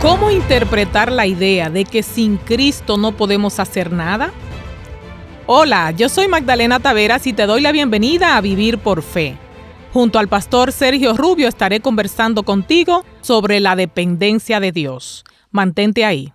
¿Cómo interpretar la idea de que sin Cristo no podemos hacer nada? Hola, yo soy Magdalena Taveras y te doy la bienvenida a Vivir por Fe. Junto al pastor Sergio Rubio estaré conversando contigo sobre la dependencia de Dios. Mantente ahí.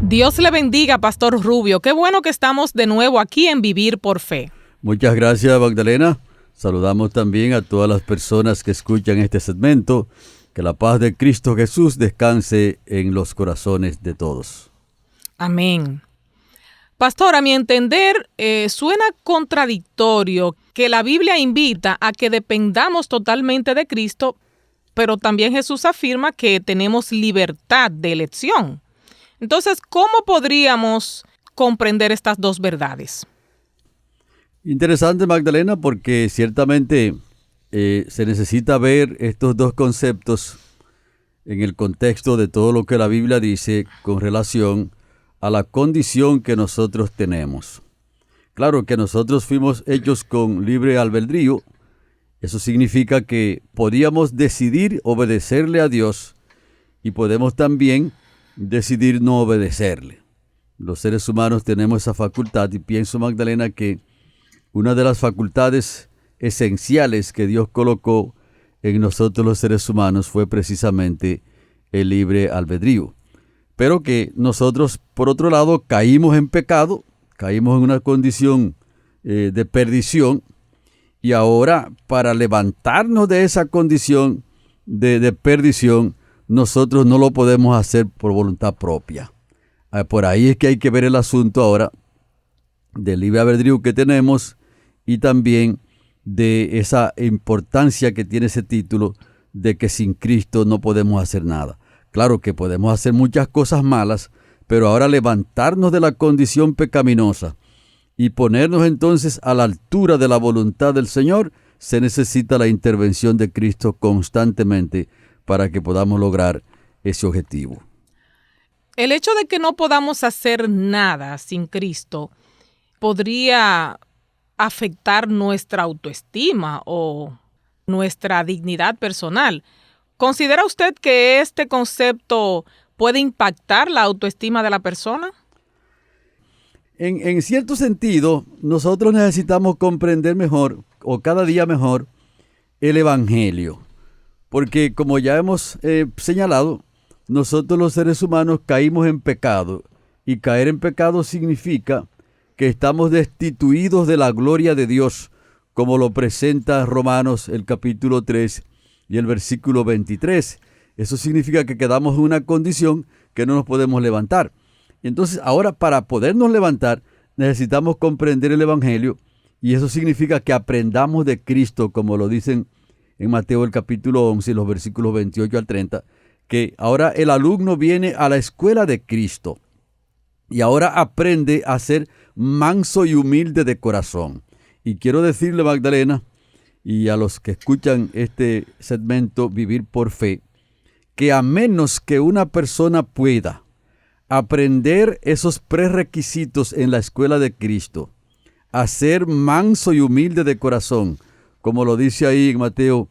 Dios le bendiga, pastor Rubio. Qué bueno que estamos de nuevo aquí en Vivir por Fe. Muchas gracias, Magdalena. Saludamos también a todas las personas que escuchan este segmento. Que la paz de Cristo Jesús descanse en los corazones de todos. Amén. Pastor, a mi entender, suena contradictorio que la Biblia invita a que dependamos totalmente de Cristo, pero también Jesús afirma que tenemos libertad de elección. Entonces, ¿cómo podríamos comprender estas dos verdades? Interesante, Magdalena, porque ciertamente se necesita ver estos dos conceptos en el contexto de todo lo que la Biblia dice con relación a la condición que nosotros tenemos. Claro que nosotros fuimos hechos con libre albedrío. Eso significa que podíamos decidir obedecerle a Dios y podemos también decidir no obedecerle. Los seres humanos tenemos esa facultad y pienso, Magdalena, que una de las facultades esenciales que Dios colocó en nosotros los seres humanos fue precisamente el libre albedrío. Pero que nosotros, por otro lado, caímos en pecado, caímos en una condición de perdición, y ahora para levantarnos de esa condición de perdición, nosotros no lo podemos hacer por voluntad propia. Por ahí es que hay que ver el asunto ahora del libre albedrío que tenemos y también de esa importancia que tiene ese título de que sin Cristo no podemos hacer nada. Claro que podemos hacer muchas cosas malas, pero ahora levantarnos de la condición pecaminosa y ponernos entonces a la altura de la voluntad del Señor, se necesita la intervención de Cristo constantemente para que podamos lograr ese objetivo. El hecho de que no podamos hacer nada sin Cristo podría afectar nuestra autoestima o nuestra dignidad personal. ¿Considera usted que este concepto puede impactar la autoestima de la persona? En cierto sentido, nosotros necesitamos comprender mejor, o cada día mejor, el Evangelio. Porque como ya hemos señalado, nosotros los seres humanos caímos en pecado. Y caer en pecado significa que estamos destituidos de la gloria de Dios, como lo presenta Romanos el capítulo 3 y el versículo 23. Eso significa que quedamos en una condición que no nos podemos levantar. Entonces, ahora para podernos levantar, necesitamos comprender el Evangelio, y eso significa que aprendamos de Cristo, como lo dicen en Mateo el capítulo 11, los versículos 28 al 30, que ahora el alumno viene a la escuela de Cristo y ahora aprende a ser manso y humilde de corazón. Y quiero decirle, Magdalena, y a los que escuchan este segmento Vivir por Fe, que a menos que una persona pueda aprender esos prerequisitos en la escuela de Cristo, a ser manso y humilde de corazón, como lo dice ahí en Mateo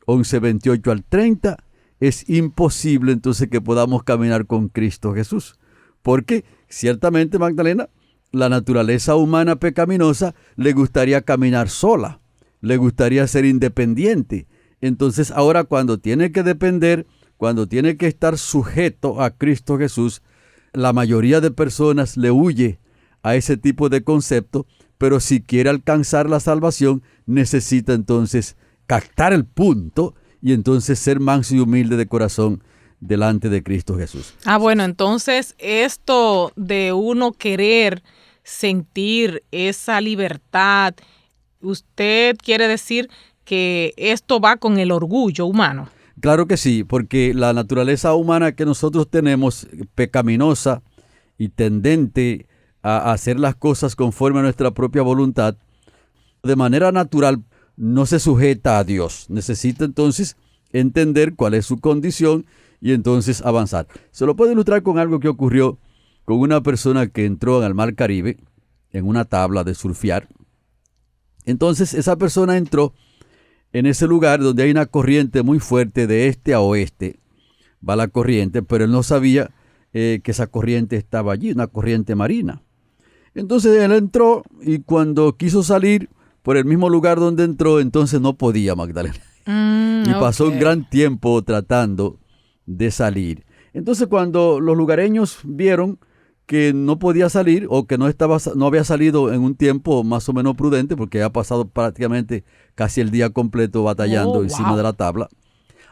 11, 28 al 30, es imposible entonces que podamos caminar con Cristo Jesús. Porque ciertamente, Magdalena, la naturaleza humana pecaminosa le gustaría caminar sola, le gustaría ser independiente. Entonces ahora cuando tiene que depender, cuando tiene que estar sujeto a Cristo Jesús, la mayoría de personas le huye a ese tipo de concepto, pero si quiere alcanzar la salvación, necesita entonces captar el punto y entonces ser manso y humilde de corazón delante de Cristo Jesús. Bueno, entonces esto de uno querer sentir esa libertad, ¿usted quiere decir que esto va con el orgullo humano? Claro que sí, porque la naturaleza humana que nosotros tenemos, pecaminosa y tendente a hacer las cosas conforme a nuestra propia voluntad, de manera natural no se sujeta a Dios. Necesita entonces entender cuál es su condición y entonces avanzar. Se lo puedo ilustrar con algo que ocurrió con una persona que entró al Mar Caribe en una tabla de surfear Entonces esa persona entró en ese lugar donde hay una corriente muy fuerte de este a oeste. Va la corriente, pero él no sabía que esa corriente estaba allí, una corriente marina. Entonces él entró y cuando quiso salir por el mismo lugar donde entró, entonces no podía, Magdalena. Y pasó un gran tiempo tratando de salir. Entonces cuando los lugareños vieron que no podía salir o que no había salido en un tiempo más o menos prudente, porque ha pasado prácticamente casi el día completo batallando encima de la tabla.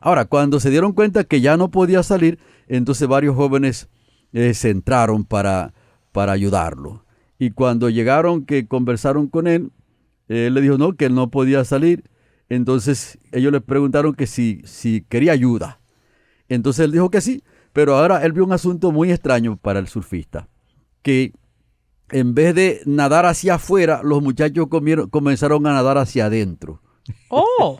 Ahora, cuando se dieron cuenta que ya no podía salir, entonces varios jóvenes se entraron para ayudarlo. Y cuando llegaron, que conversaron con él, él le dijo no, que él no podía salir. Entonces ellos le preguntaron que si quería ayuda. Entonces él dijo que sí, pero ahora él vio un asunto muy extraño para el surfista, que en vez de nadar hacia afuera, los muchachos comenzaron a nadar hacia adentro. ¡Oh!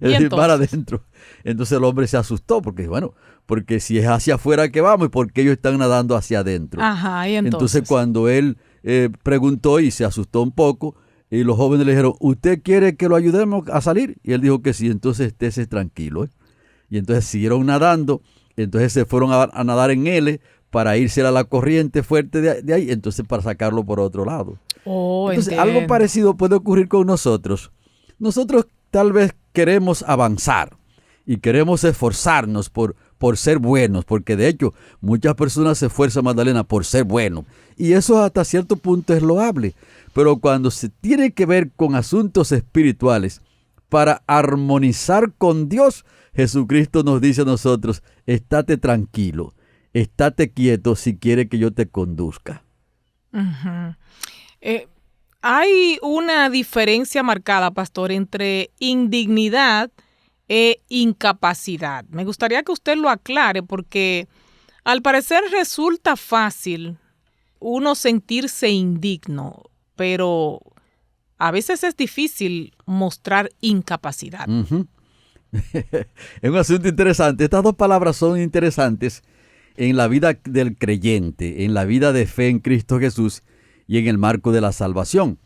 Es decir, para adentro. Entonces el hombre se asustó, porque si es hacia afuera que vamos, ¿y por qué ellos están nadando hacia adentro? Ajá, y entonces cuando él preguntó y se asustó un poco, y los jóvenes le dijeron, ¿usted quiere que lo ayudemos a salir? Y él dijo que sí, entonces estése tranquilo. Y entonces siguieron nadando, entonces se fueron a nadar en L para irse a la corriente fuerte de ahí, entonces para sacarlo por otro lado. Entonces algo parecido puede ocurrir con nosotros. Nosotros tal vez queremos avanzar y queremos esforzarnos por ser buenos, porque de hecho muchas personas se esfuerzan, Magdalena, por ser buenos. Y eso hasta cierto punto es loable. Pero cuando se tiene que ver con asuntos espirituales, para armonizar con Dios, Jesucristo nos dice a nosotros, estate tranquilo, estate quieto si quiere que yo te conduzca. Uh-huh. Hay una diferencia marcada, pastor, entre indignidad e incapacidad. Me gustaría que usted lo aclare porque al parecer resulta fácil uno sentirse indigno, pero a veces es difícil mostrar incapacidad. Uh-huh. Es un asunto interesante. Estas dos palabras son interesantes en la vida del creyente, en la vida de fe en Cristo Jesús y en el marco de la salvación.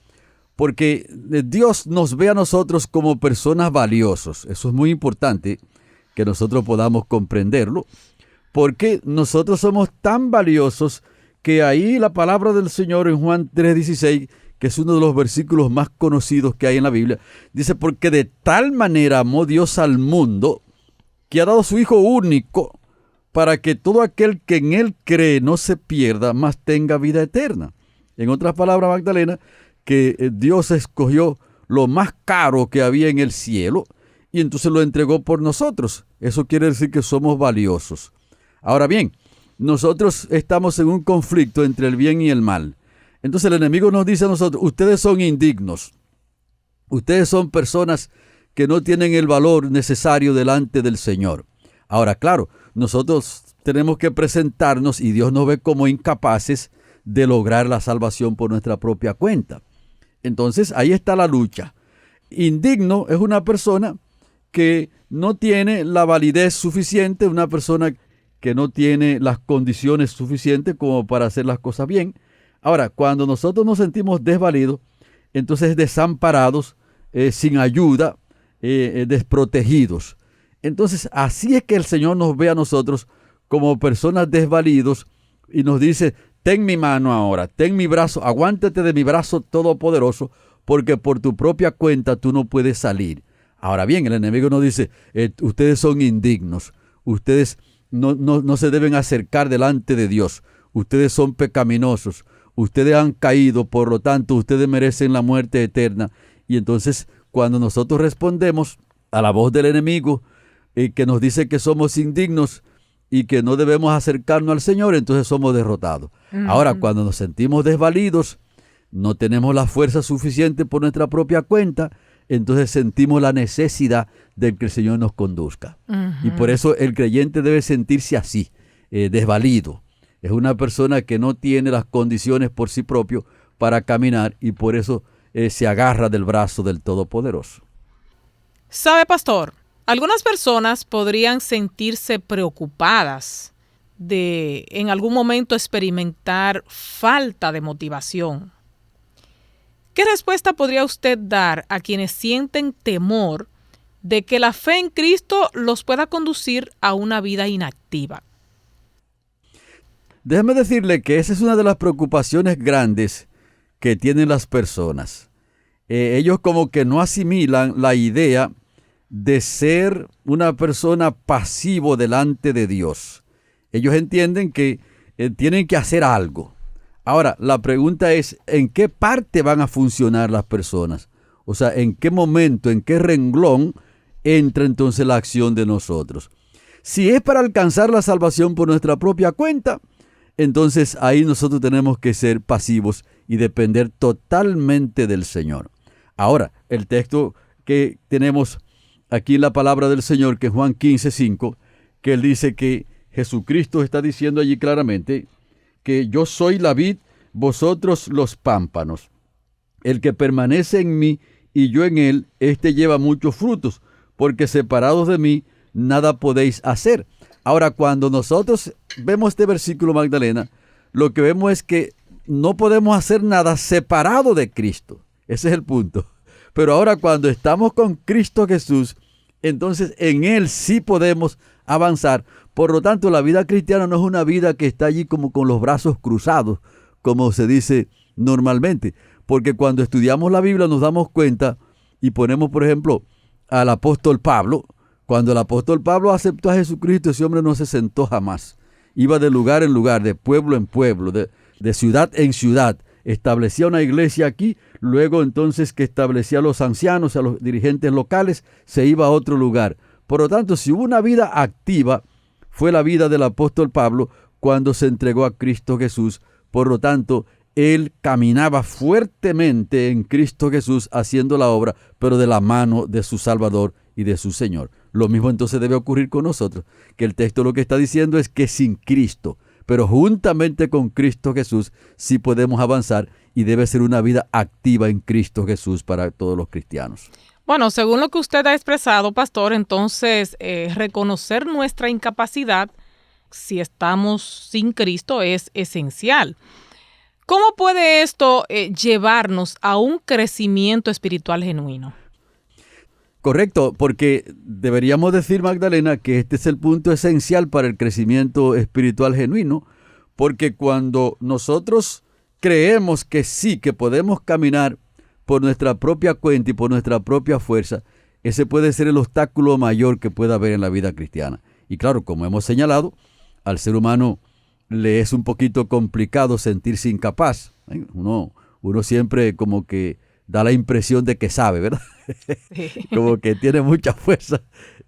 Porque Dios nos ve a nosotros como personas valiosas. Eso es muy importante que nosotros podamos comprenderlo. Porque nosotros somos tan valiosos que ahí la palabra del Señor en Juan 3:16, que es uno de los versículos más conocidos que hay en la Biblia, dice, porque de tal manera amó Dios al mundo, que ha dado su Hijo único, para que todo aquel que en Él cree no se pierda, mas tenga vida eterna. En otras palabras, Magdalena, que Dios escogió lo más caro que había en el cielo, y entonces lo entregó por nosotros. Eso quiere decir que somos valiosos. Ahora bien, nosotros estamos en un conflicto entre el bien y el mal. Entonces el enemigo nos dice a nosotros, ustedes son indignos. Ustedes son personas que no tienen el valor necesario delante del Señor. Ahora, claro, nosotros tenemos que presentarnos y Dios nos ve como incapaces de lograr la salvación por nuestra propia cuenta. Entonces, ahí está la lucha. Indigno es una persona que no tiene la validez suficiente, una persona que no tiene las condiciones suficientes como para hacer las cosas bien. Ahora, cuando nosotros nos sentimos desvalidos, entonces desamparados, sin ayuda, desprotegidos. Entonces, así es que el Señor nos ve a nosotros como personas desvalidos y nos dice, ten mi mano ahora, ten mi brazo, aguántate de mi brazo todopoderoso, porque por tu propia cuenta tú no puedes salir. Ahora bien, el enemigo nos dice, ustedes son indignos, ustedes no se deben acercar delante de Dios, ustedes son pecaminosos, ustedes han caído, por lo tanto, ustedes merecen la muerte eterna. Y entonces, cuando nosotros respondemos a la voz del enemigo, que nos dice que somos indignos y que no debemos acercarnos al Señor, entonces somos derrotados. Uh-huh. Ahora, cuando nos sentimos desvalidos, no tenemos la fuerza suficiente por nuestra propia cuenta, entonces sentimos la necesidad de que el Señor nos conduzca. Uh-huh. Y por eso el creyente debe sentirse así, desvalido. Es una persona que no tiene las condiciones por sí propio para caminar y por eso se agarra del brazo del Todopoderoso. ¿Sabe, pastor? Algunas personas podrían sentirse preocupadas de en algún momento experimentar falta de motivación. ¿Qué respuesta podría usted dar a quienes sienten temor de que la fe en Cristo los pueda conducir a una vida inactiva? Déjeme decirle que esa es una de las preocupaciones grandes que tienen las personas. Ellos como que no asimilan la idea de ser una persona pasivo delante de Dios. Ellos entienden que tienen que hacer algo. Ahora, la pregunta es, ¿en qué parte van a funcionar las personas? O sea, ¿en qué momento, en qué renglón entra entonces la acción de nosotros? Si es para alcanzar la salvación por nuestra propia cuenta, entonces ahí nosotros tenemos que ser pasivos y depender totalmente del Señor. Ahora, el texto que tenemos aquí en la palabra del Señor, que es Juan 15:5, que él dice que Jesucristo está diciendo allí claramente que yo soy la vid, vosotros los pámpanos. El que permanece en mí y yo en él, éste lleva muchos frutos, porque separados de mí, nada podéis hacer. Ahora, cuando nosotros vemos este versículo, Magdalena, lo que vemos es que no podemos hacer nada separado de Cristo. Ese es el punto. Pero ahora cuando estamos con Cristo Jesús, entonces en Él sí podemos avanzar. Por lo tanto, la vida cristiana no es una vida que está allí como con los brazos cruzados, como se dice normalmente. Porque cuando estudiamos la Biblia nos damos cuenta y ponemos, por ejemplo, al apóstol Pablo. Cuando el apóstol Pablo aceptó a Jesucristo, ese hombre no se sentó jamás. Iba de lugar en lugar, de pueblo en pueblo, de ciudad en ciudad. Establecía una iglesia aquí, luego entonces que establecía a los ancianos, a los dirigentes locales, se iba a otro lugar. Por lo tanto, si hubo una vida activa, fue la vida del apóstol Pablo cuando se entregó a Cristo Jesús. Por lo tanto, él caminaba fuertemente en Cristo Jesús haciendo la obra, pero de la mano de su Salvador y de su Señor. Lo mismo entonces debe ocurrir con nosotros, que el texto lo que está diciendo es que sin Cristo, pero juntamente con Cristo Jesús, sí podemos avanzar y debe ser una vida activa en Cristo Jesús para todos los cristianos. Bueno, según lo que usted ha expresado, pastor, entonces reconocer nuestra incapacidad si estamos sin Cristo es esencial. ¿Cómo puede esto llevarnos a un crecimiento espiritual genuino? Correcto, porque deberíamos decir, Magdalena, que este es el punto esencial para el crecimiento espiritual genuino, porque cuando nosotros creemos que sí, que podemos caminar por nuestra propia cuenta y por nuestra propia fuerza, ese puede ser el obstáculo mayor que pueda haber en la vida cristiana. Y claro, como hemos señalado, al ser humano le es un poquito complicado sentirse incapaz. Uno siempre como que da la impresión de que sabe, ¿verdad? Sí. Como que tiene mucha fuerza.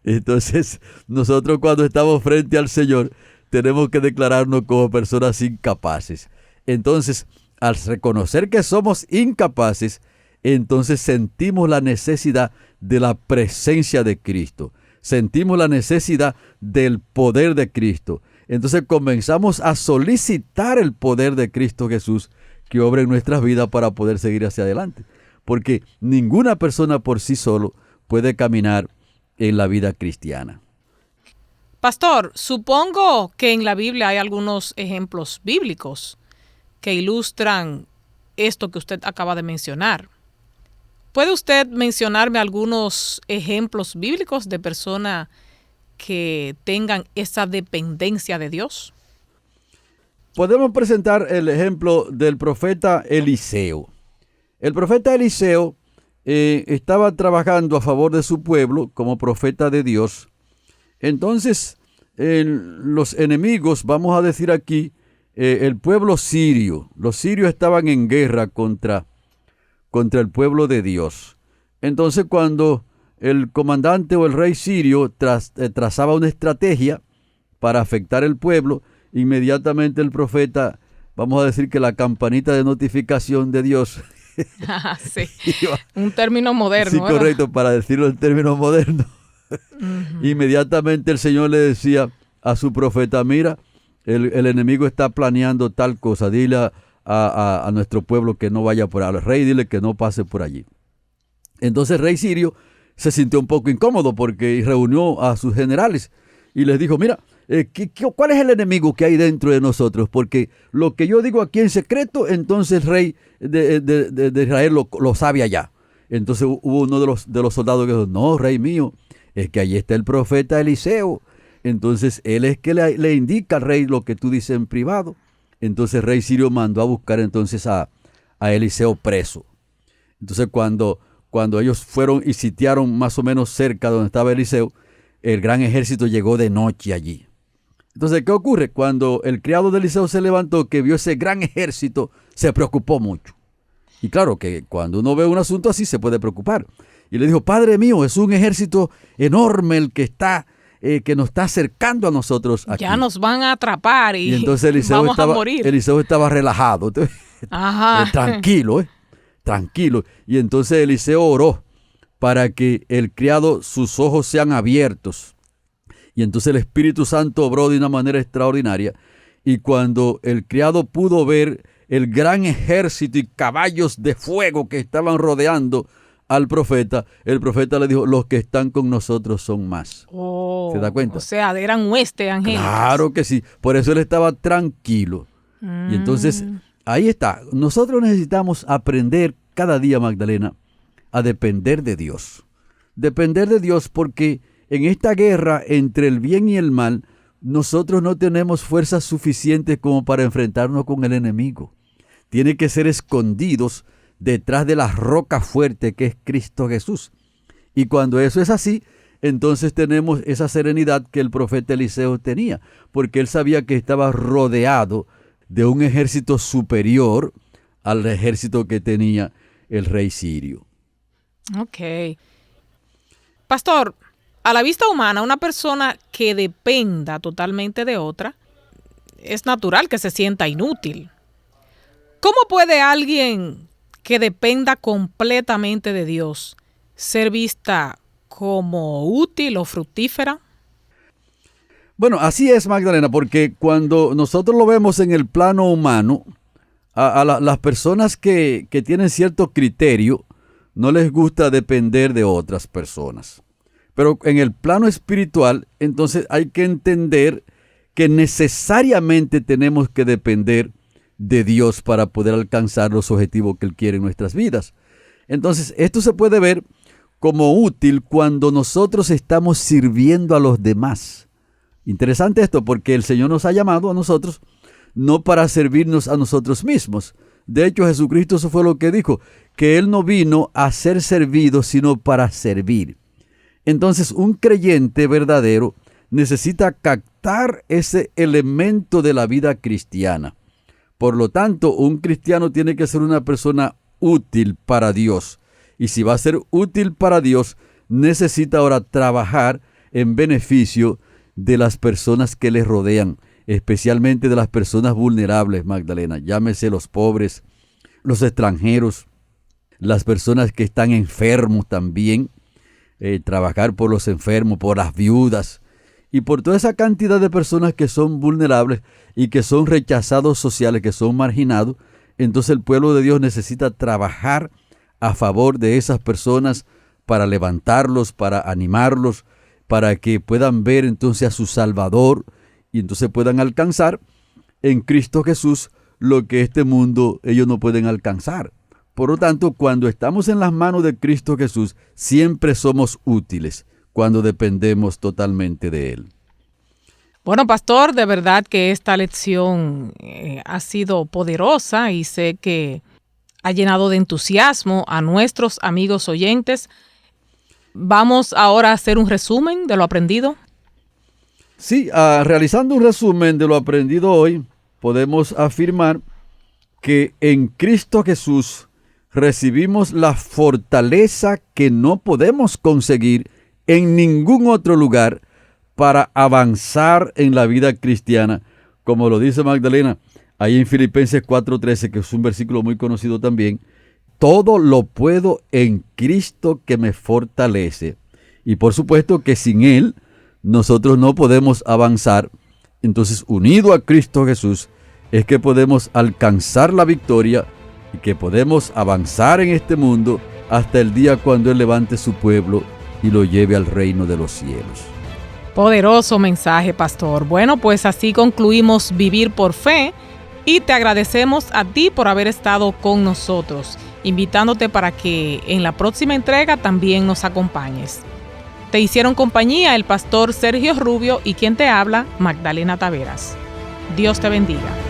Entonces, nosotros cuando estamos frente al Señor, tenemos que declararnos como personas incapaces. Entonces, al reconocer que somos incapaces, entonces sentimos la necesidad de la presencia de Cristo. Sentimos la necesidad del poder de Cristo. Entonces comenzamos a solicitar el poder de Cristo Jesús que obra en nuestras vidas para poder seguir hacia adelante. Porque ninguna persona por sí solo puede caminar en la vida cristiana. Pastor, supongo que en la Biblia hay algunos ejemplos bíblicos que ilustran esto que usted acaba de mencionar. ¿Puede usted mencionarme algunos ejemplos bíblicos de personas que tengan esa dependencia de Dios? Podemos presentar el ejemplo del profeta Eliseo. El profeta Eliseo estaba trabajando a favor de su pueblo como profeta de Dios. Entonces, los enemigos, vamos a decir aquí, el pueblo sirio, los sirios estaban en guerra contra el pueblo de Dios. Entonces, cuando el comandante o el rey sirio trazaba una estrategia para afectar el pueblo, inmediatamente el profeta, vamos a decir que la campanita de notificación de Dios. Sí, un término moderno. Sí, correcto, para decirlo en términos modernos. Uh-huh. Inmediatamente el Señor le decía a su profeta, mira, el enemigo está planeando tal cosa, dile a nuestro pueblo que no vaya por ahí, al rey dile que no pase por allí. Entonces el rey sirio se sintió un poco incómodo porque reunió a sus generales y les dijo, mira, ¿Cuál es el enemigo que hay dentro de nosotros? Porque lo que yo digo aquí en secreto, entonces el rey de Israel lo sabe allá. Entonces hubo uno de los soldados que dijo, no, rey mío, es que allí está el profeta Eliseo. Entonces él es que le indica al rey lo que tú dices en privado. Entonces el rey sirio mandó a buscar entonces a Eliseo preso. Entonces cuando ellos fueron y sitiaron más o menos cerca de donde estaba Eliseo, el gran ejército llegó de noche allí. Entonces, ¿qué ocurre? Cuando el criado de Eliseo se levantó, que vio ese gran ejército, se preocupó mucho. Y claro que cuando uno ve un asunto así se puede preocupar. Y le dijo, Padre mío, es un ejército enorme el que nos está acercando a nosotros aquí. Ya nos van a atrapar y entonces vamos a morir. Eliseo estaba relajado, tranquilo. Y entonces Eliseo oró para que el criado, sus ojos sean abiertos. Y entonces el Espíritu Santo obró de una manera extraordinaria. Y cuando el criado pudo ver el gran ejército y caballos de fuego que estaban rodeando al profeta, el profeta le dijo, los que están con nosotros son más. ¿Se da cuenta? O sea, eran huestes angélicas. Claro que sí. Por eso él estaba tranquilo. Y entonces, ahí está. Nosotros necesitamos aprender cada día, Magdalena, a depender de Dios. Depender de Dios porque en esta guerra entre el bien y el mal, nosotros no tenemos fuerzas suficientes como para enfrentarnos con el enemigo. Tiene que ser escondidos detrás de la roca fuerte que es Cristo Jesús. Y cuando eso es así, entonces tenemos esa serenidad que el profeta Eliseo tenía, porque él sabía que estaba rodeado de un ejército superior al ejército que tenía el rey sirio. Ok. Pastor, a la vista humana, una persona que dependa totalmente de otra, es natural que se sienta inútil. ¿Cómo puede alguien que dependa completamente de Dios ser vista como útil o fructífera? Bueno, así es, Magdalena, porque cuando nosotros lo vemos en el plano humano, a las personas que tienen cierto criterio, no les gusta depender de otras personas. Pero en el plano espiritual, entonces hay que entender que necesariamente tenemos que depender de Dios para poder alcanzar los objetivos que Él quiere en nuestras vidas. Entonces, esto se puede ver como útil cuando nosotros estamos sirviendo a los demás. Interesante esto, porque el Señor nos ha llamado a nosotros no para servirnos a nosotros mismos. De hecho, Jesucristo eso fue lo que dijo, que Él no vino a ser servido, sino para servir. Entonces, un creyente verdadero necesita captar ese elemento de la vida cristiana. Por lo tanto, un cristiano tiene que ser una persona útil para Dios. Y si va a ser útil para Dios, necesita ahora trabajar en beneficio de las personas que le rodean, especialmente de las personas vulnerables, Magdalena. Llámese los pobres, los extranjeros, las personas que están enfermos también. Trabajar por los enfermos, por las viudas y por toda esa cantidad de personas que son vulnerables y que son rechazados sociales, que son marginados. Entonces el pueblo de Dios necesita trabajar a favor de esas personas para levantarlos, para animarlos, para que puedan ver entonces a su Salvador y entonces puedan alcanzar en Cristo Jesús lo que este mundo ellos no pueden alcanzar. Por lo tanto, cuando estamos en las manos de Cristo Jesús, siempre somos útiles cuando dependemos totalmente de Él. Bueno, pastor, de verdad que esta lección ha sido poderosa y sé que ha llenado de entusiasmo a nuestros amigos oyentes. Vamos ahora a hacer un resumen de lo aprendido. Sí, realizando un resumen de lo aprendido hoy, podemos afirmar que en Cristo Jesús recibimos la fortaleza que no podemos conseguir en ningún otro lugar para avanzar en la vida cristiana, como lo dice Magdalena ahí en Filipenses 4:13, que es un versículo muy conocido también. Todo lo puedo en Cristo que me fortalece. Y por supuesto que sin Él nosotros no podemos avanzar. Entonces, unido a Cristo Jesús, es que podemos alcanzar la victoria y que podemos avanzar en este mundo hasta el día cuando Él levante su pueblo y lo lleve al reino de los cielos. Poderoso mensaje, pastor. Bueno, pues así concluimos Vivir por Fe y te agradecemos a ti por haber estado con nosotros, invitándote para que en la próxima entrega también nos acompañes. Te hicieron compañía el pastor Sergio Rubio y quien te habla, Magdalena Taveras. Dios te bendiga.